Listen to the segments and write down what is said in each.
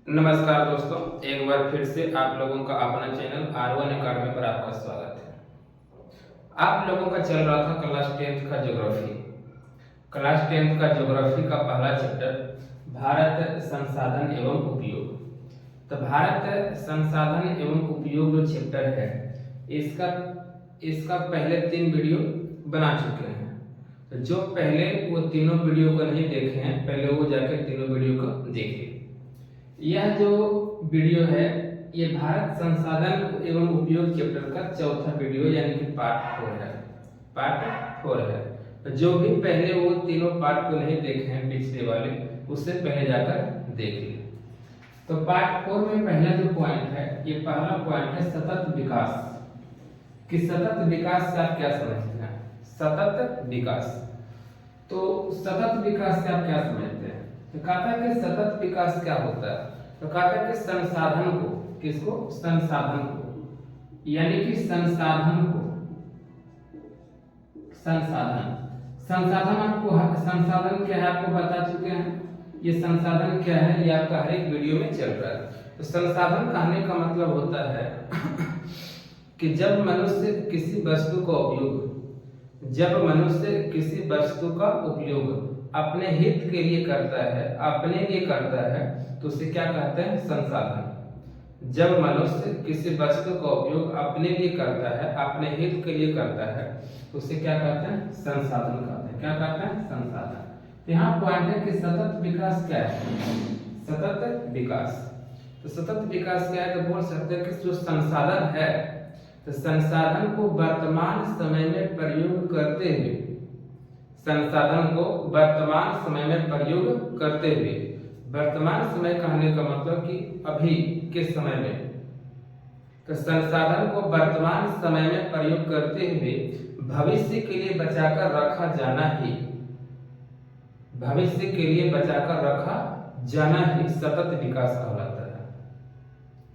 नमस्कार दोस्तों, एक बार फिर से आप लोगों का अपना चैनल R1 अकेडमी पर आपका स्वागत है। आप लोगों का चल रहा था क्लास 10th का ज्योग्राफी। क्लास 10th का ज्योग्राफी का पहला चैप्टर भारत संसाधन एवं उपयोग। तो भारत संसाधन एवं उपयोग जो चैप्टर है इसका इसका पहले 3 वीडियो बना चुके हैं। तो जो पहले वो तीनों वीडियो को नहीं देखे हैं, पहले वो जाकर तीनों वीडियो को देखें। यह जो वीडियो है ये भारत संसाधन एवं उपयोग चैप्टर का चौथा वीडियो यानी कि पार्ट 4 है। पार्ट 4 है। तो जो भी पहले वो तीनों पार्ट को नहीं देखे हैं पिछले वाले, उससे पहले जाकर देख लीजिए। तो पार्ट 4 में पहला जो पॉइंट है, ये पहला पॉइंट है सतत विकास। कि सतत विकास से आप क्या समझते हैं? सतत विकास। तो सतत विकास से आप क्या समझते हैं? तो कहता है कि सतत विकास क्या होता है? तो कहता है कि संसाधन को, किसको? संसाधन को, यानी कि संसाधन को, संसाधन आपको, संसाधन क्या है आपको बता चुके हैं। ये संसाधन क्या है ये आपका हर एक वीडियो में चल रहा है। तो संसाधन कहने का मतलब होता है कि जब मनुष्य किसी वस्तु का उपयोग, जब मनुष्य किसी वस्तु का उपयोग अपने हित के लिए करता है, अपने लिए करता है, तो उसे क्या कहते हैं? संसाधन। जब मनुष्य किसी वस्तु का उपयोग अपने लिए करता है, अपने हित के लिए करता है, तो उसे क्या कहते हैं? संसाधन कहते हैं। क्या कहते हैं? संसाधन। यहाँ पॉइंट है कि सतत विकास क्या है? सतत विकास। तो सतत विकास क्या है? तो बोल सकते हैं कि जो संसाधन है, तो संसाधन को वर्तमान समय में प्रयोग करते हुए, संसाधन को वर्तमान समय में प्रयोग करते हुए, वर्तमान समय कहने का मतलब कि अभी के समय में, तो संसाधन को वर्तमान समय में प्रयोग करते हुए भविष्य के लिए बचाकर रखा जाना ही, भविष्य के लिए बचाकर रखा जाना ही सतत विकास कहलाता है।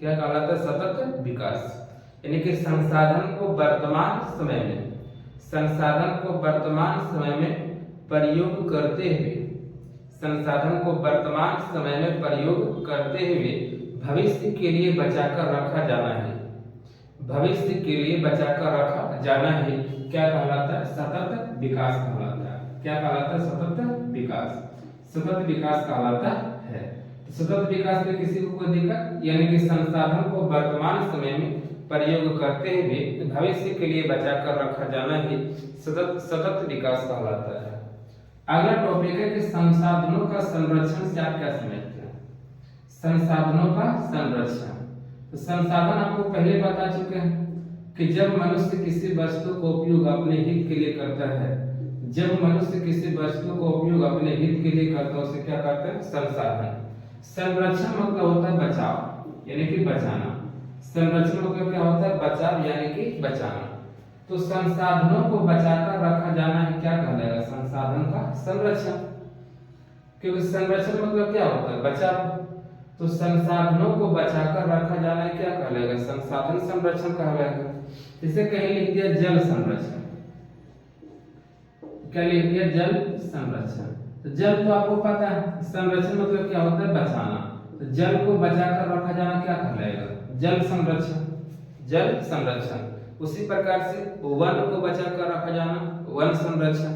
क्या कहलाता है? सतत विकास। यानी कि संसाधन को वर्तमान समय में, संसाधन को वर्तमान समय में प्रयोग करते हुए, संसाधन को वर्तमान समय में प्रयोग करते हुए भविष्य के लिए बचाकर रखा जाना है, भविष्य के लिए बचाकर रखा जाना है। क्या कहलाता है? सतत विकास कहलाता है। क्या कहलाता है? सतत विकास। सतत विकास कहलाता है। सतत विकास में किसी को कोई दिक्कत, यानी कि संसाधन को वर्तमान समय में प्रयोग करते हुए भविष्य के लिए बचाकर रखा जाना ही सतत विकास कहलाता है। अगला टॉपिक है कि संसाधनों का संरक्षण से आप क्या समझते हैं? संसाधनों का संरक्षण। तो संसाधन आपको पहले बता चुके हैं कि जब मनुष्य किसी वस्तु का उपयोग अपने हित के लिए करता है, जब मनुष्य किसी वस्तु का उपयोग अपने हित के लिए करता है, उसे क्या कहते हैं? संसाधन। संरक्षण मतलब होता है बचाव, यानी कि बचाना। संरक्षण मतलब क्या होता है? बचाव यानी कि बचाना। तो संसाधनों को बचाकर रखा जाना है, क्या कहलाएगा? संसाधन का संरक्षण। क्योंकि संरक्षण मतलब क्या होता है? बचाव। तो संसाधनों को बचाकर रखा जाना है, क्या कहलाएगा? संसाधन संरक्षण कहलाएगा। इसे कहीं लिख दिया जल संरक्षण। क्या लिख दिया? जल संरक्षण। तो जल तो आपको पता है, संरक्षण मतलब क्या होता है? बचाना। तो जल को बचाकर रखा जाना क्या कहलाएगा? जल संरक्षण। जल संरक्षण। उसी प्रकार से वन को बचाकर रखा जाना, वन संरक्षण।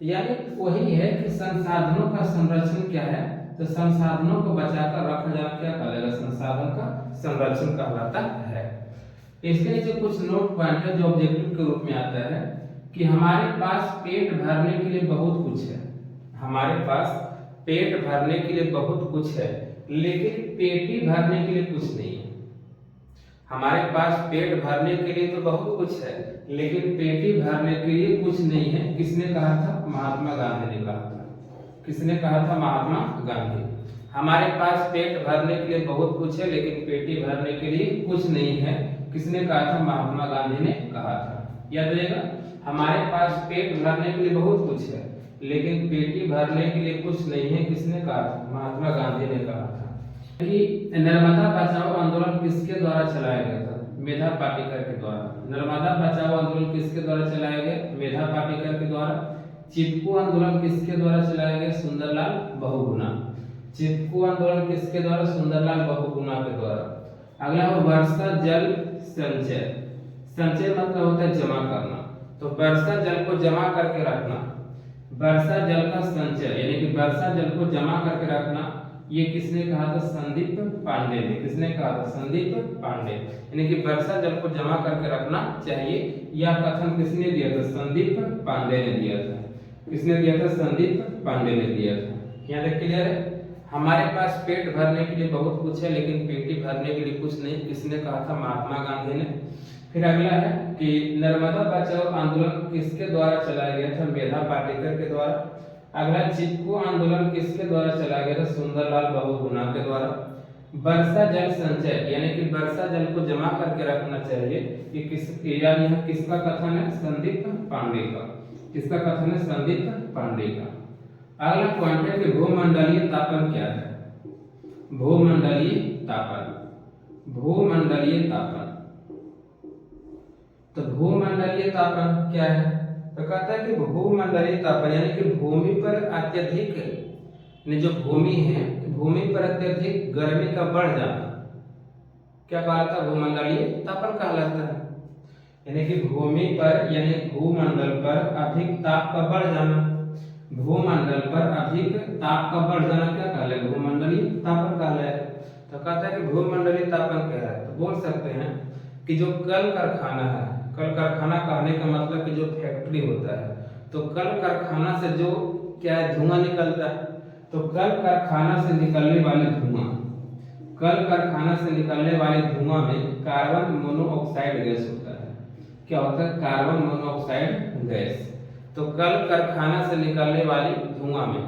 यानी वही है कि संसाधनों का संरक्षण क्या है? तो संसाधनों को बचाकर रखा जाना क्या कहलाएगा? संसाधन का संरक्षण कहलाता है। इसके नीचे कुछ नोट पॉइंट है जो ऑब्जेक्टिव के रूप में आता है कि हमारे पास पेट भरने के लिए बहुत कुछ है, हमारे पास पेट भरने के लिए बहुत कुछ है, लेकिन पेटी भरने के लिए कुछ नहीं है। हमारे पास पेट भरने के लिए तो बहुत कुछ है, लेकिन पेटी भरने के लिए कुछ नहीं है। किसने कहा था? महात्मा गांधी ने कहा था। किसने कहा था? महात्मा गांधी। हमारे पास पेट भरने के लिए बहुत कुछ है, लेकिन पेटी भरने के लिए कुछ नहीं है। किसने कहा था? महात्मा गांधी ने कहा था। याद रखिएगा, हमारे पास पेट भरने के लिए बहुत कुछ है, लेकिन पेटी भरने के लिए कुछ नहीं है। किसने कहा था? महात्मा गांधी ने कहा था। कि नर्मदा बचाओ आंदोलन किसके द्वारा चलाया गया था? मेधा पाटेकर के द्वारा। नर्मदा बचाओ आंदोलन किसके द्वारा चलाया गया? मेधा पाटेकर के द्वारा। चिपको आंदोलन किसके द्वारा चलाया गया? सुंदरलाल बहुगुणा। चिपकू आंदोलन किसके द्वारा? सुंदरलाल बहुगुणा के द्वारा। अगला है वर्षा जल संचय। संचय मतलब होता है जमा करना, तो वर्षा जल को जमा करके रखना, वर्षा जल का संचय यानी कि वर्षा जल को जमा करके रखना, ये किसने कहा था? संदीप पांडे ने। किसने कहा था? संदीप पांडे। यानी कि वर्षा जल को जमा करके रखना चाहिए, यह कथन किसने दिया था? संदीप पांडे ने दिया था। किसने दिया था? संदीप पांडे ने दिया था। यहाँ तक क्लियर है? हमारे पास पेट भरने के लिए बहुत कुछ है, लेकिन पेटी भरने के लिए कुछ नहीं। किसने कहा था? महात्मा गांधी ने। फिर अगला है कि नर्मदा बचाओ आंदोलन किसके द्वारा चलाया गया था? मेधा पाटेकर के द्वारा। अगला चिपकू आंदोलन किसके द्वारा चलाया गया था? सुंदरलाल बहुगुणा के द्वारा। वर्षा जल संचय यानी कि वर्षा जल को जमा करके रखना चाहिए, ये किसका कथन है? संदीप पांडे का। किसका कथन है? संदीप पांडे का। अगला पॉइंट है कि भूमंडलीय तापन क्या है? भूमंडलीय तापन। भूमंडलीय तापन, तो भूमंडलीय तापन क्या है? तो कहता है कि भूमंडलीय तापन यानी कि भूमि पर अत्यधिक, जो भूमि है, भूमि पर अत्यधिक गर्मी का बढ़ जाना क्या कहलाता है? भूमंडलीय तापन कहलाता है। यानी कि भूमि पर यानी भूमंडल पर अधिक ताप का बढ़ जाना, भूमंडल पर अधिक ताप का बढ़ जाना क्या कहलाए? भूमंडलीय तापन कहलाए। तो कहता है कि भूमंडलीय तापन क्या है? तो बोल सकते हैं कि जो कल कारखाना है, कल कारखाना कहने का मतलब कि जो फैक्ट्री होता है, तो कल कारखाना से जो क्या है? धुआं निकलता है, तो कल कारखाना से निकलने वाले धुआं, कल कारखाना से निकलने वाले धुआं में कार्बन मोनोऑक्साइड गैस होता है। क्या होता है? Carbon monoxide gas. तो कल कारखाना से निकलने वाली धुआं में,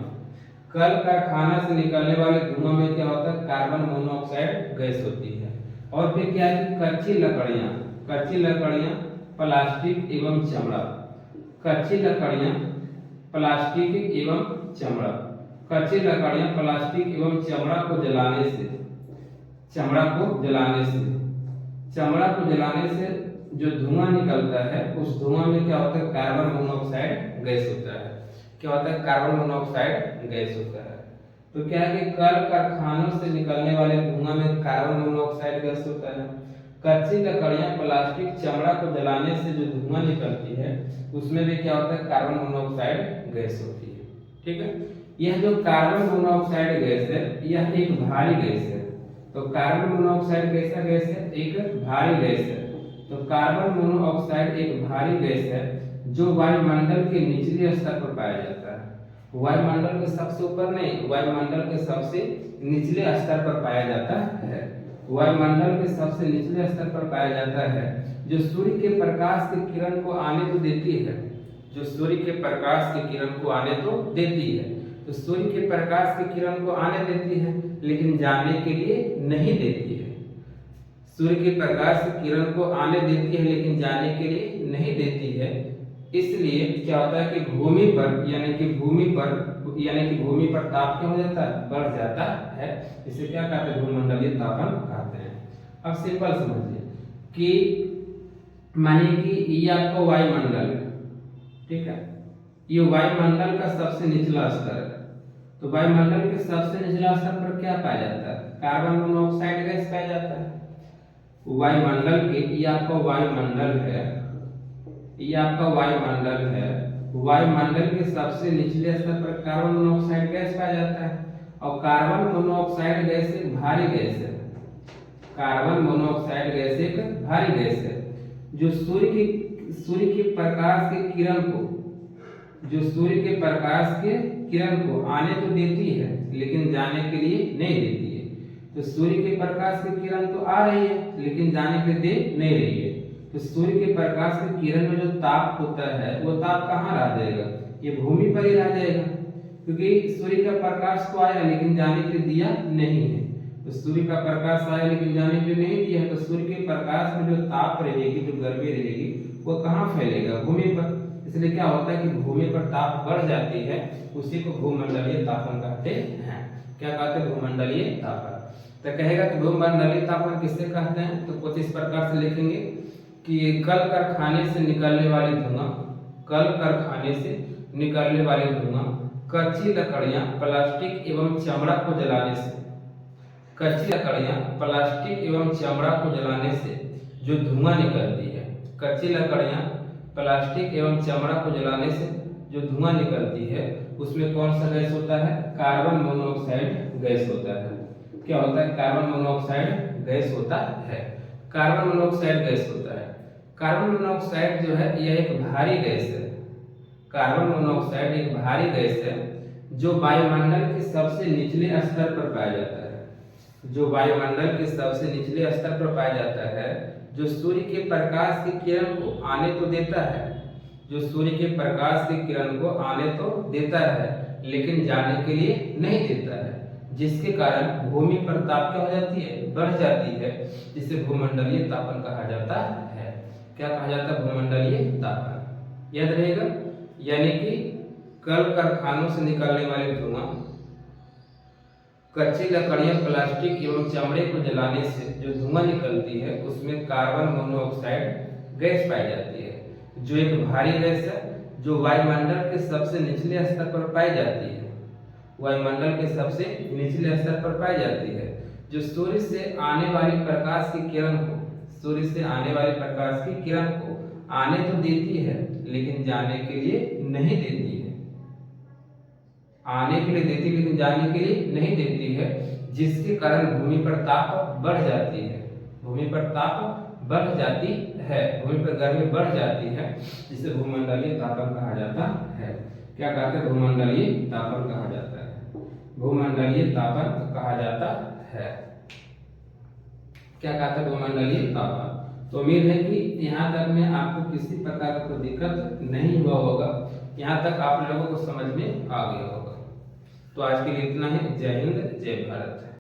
कल कारखाना से निकलने वाले धुआं में क्या होता है? कार्बन मोनोऑक्साइड गैस होती है। और फिर क्या है? कच्ची लकड़ियां, कच्ची लकड़ियां, प्लास्टिक एवं चमड़ा, कच्ची लकड़ियां, प्लास्टिक एवं चमड़ा, कच्ची लकड़ियां, प्लास्टिक एवं चमड़ा को जलाने से, चमड़ा को जलाने से, चमड़ा को जलाने से जो धुआं निकलता है, उस धुआं में क्या होता है? कार्बन मोनोऑक्साइड गैस होता है। क्या होता है? कार्बन मोनोऑक्साइड गैस होता है। तो क्या है कि कल कारखानों से निकलने वाले धुआं में कार्बन मोनोऑक्साइड गैस होता है। कच्ची लकड़ियां, प्लास्टिक, चमड़ा को जलाने से जो धुआं निकलती है, उसमें भी क्या होता है? कार्बन मोनोऑक्साइड गैस होती है। ठीक है? यह जो कार्बन मोनोऑक्साइड गैस है, यह एक भारी गैस है। तो कार्बन मोनोऑक्साइड कैसा गैस है? एक भारी गैस है। तो कार्बन मोनोऑक्साइड एक भारी गैस है जो वायुमंडल के निचले स्तर पर पाया जाता है। वायुमंडल के सबसे ऊपर नहीं, वायुमंडल के सबसे निचले स्तर पर पाया जाता है। वायुमंडल के सबसे निचले स्तर पर पाया जाता है, जो सूर्य के प्रकाश की किरण को आने तो देती है, जो सूर्य के प्रकाश की किरण को आने तो देती है। तो सूर्य के प्रकाश की किरण को आने देती है, लेकिन जाने के लिए नहीं देती है। सूर्य के प्रकाश की किरण को आने देती है, लेकिन जाने के लिए नहीं देती है। इसलिए क्या होता है कि भूमि पर यानी कि भूमि पर ताप क्या हो जाता है? बढ़ जाता है। इसे क्या कहते हैं? भूमंडलीय तापन कहते हैं। अब सिंपल समझिए कि मानिए कि ये आपका वायुमंडल है, ठीक है? ये वायुमंडल का सबसे निचला स्तर है। तो वायुमंडल के सबसे निचला स्तर पर क्या पाया जाता है? कार्बन मोनोऑक्साइड गैस पाया जाता है। वायुमंडल के, ये आपका वायुमंडल है, ये आपका वायुमंडल है, वायुमंडल के सबसे निचले स्तर पर कार्बन मोनोऑक्साइड गैस पाया जाता है। और कार्बन मोनोऑक्साइड गैस एक भारी गैस है। कार्बन मोनोऑक्साइड गैस एक भारी गैस है जो सूर्य के प्रकाश के किरण को, जो सूर्य के प्रकाश के किरण को आने तो देती है, लेकिन जाने के लिए नहीं देती है। तो सूर्य के प्रकाश की किरण तो आ रही है, लेकिन जाने के दे नहीं रही है। तो सूर्य के प्रकाश की किरण में जो ताप होता है, वो ताप कहाँ रह जाएगा? ये भूमि पर ही रह जाएगा, क्योंकि सूर्य का प्रकाश तो आया लेकिन जाने के दिया नहीं है। तो सूर्य का प्रकाश आया लेकिन जाने के नहीं दिया है, तो सूर्य के प्रकाश में जो ताप रहेगी, जो गर्मी रहेगी, वो कहाँ फैलेगा? भूमि पर। इसलिए क्या होता है कि भूमि पर ताप बढ़ जाती है, उसी को भूमंडलीय तापन कहते हैं। क्या कहते हैं? भूमंडलीय तापन। तो कहेगा कि भूमंडलीय तापन किससे कहते हैं? तो कुछ इस प्रकार से लिखेंगे कि कल कारखाने से निकलने वाली धुआं, कल कारखाने से निकलने वाली धुआं कच्ची लकड़ियां प्लास्टिक एवं चमड़ा को जलाने से, कच्ची लकड़ियां प्लास्टिक एवं चमड़ा को जलाने से जो धुआं निकलती है, कच्ची लकड़ियां प्लास्टिक एवं चमड़ा को जलाने से जो धुआं निकलती है उसमें कौन सा गैस होता है? कार्बन मोनोऑक्साइड गैस होता है। क्या होता है? कार्बन मोनोऑक्साइड गैस होता है। कार्बन मोनोऑक्साइड गैस होता है। कार्बन मोनोऑक्साइड जो है यह एक भारी गैस है। कार्बन मोनोऑक्साइड एक भारी गैस है जो वायुमंडल के सबसे निचले स्तर पर पाया जाता है। जो वायुमंडल के सबसे निचले स्तर पर पाया जाता है, जो सूर्य के प्रकाश की किरण को आने तो देता है, जो सूर्य के प्रकाश की किरण को आने तो देता है लेकिन जाने के लिए नहीं देता है, जिसके कारण भूमि पर ताप क्या हो जाती है? बढ़ जाती है, जिसे भूमंडलीय तापन कहा जाता है। क्या कहा जाता है? भूमंडलीय तापन। याद रहेगा। यानी कि कल कारखानों से निकलने वाले धुआं, कच्ची लकड़ियां प्लास्टिक एवं चमड़े को जलाने से जो धुआं निकलती है उसमें कार्बन मोनोऑक्साइड गैस पाई जाती है, जो एक भारी गैस है जो वायुमंडल के सबसे निचले स्तर पर पाई जाती है। वायुमंडल के सबसे निचले स्तर पर पाई जाती है, जो सूर्य से आने वाली प्रकाश की किरण को, सूर्य से आने वाली प्रकाश की किरण को आने तो देती है लेकिन जाने के लिए नहीं देती है। आने के लिए देती लेकिन जाने के लिए नहीं देती है, जिसके कारण भूमि पर ताप बढ़ जाती है। भूमि पर ताप बढ़ जाती है, भूमि पर गर्मी बढ़ जाती है, जिसे भूमंडलीय तापन कहा जाता है। क्या कहते हैं? भूमंडलीय तापन कहा जाता है। भूमंडलीय तापन कहा जाता है। क्या कहते हैं? भूमंडलीय तापन। तो उम्मीद है कि यहाँ तक में आपको किसी प्रकार का कोई दिक्कत नहीं हुआ होगा, यहाँ तक आप लोगों को समझ में आ गया होगा। तो आज के लिए इतना ही। जय हिंद, जय भारत।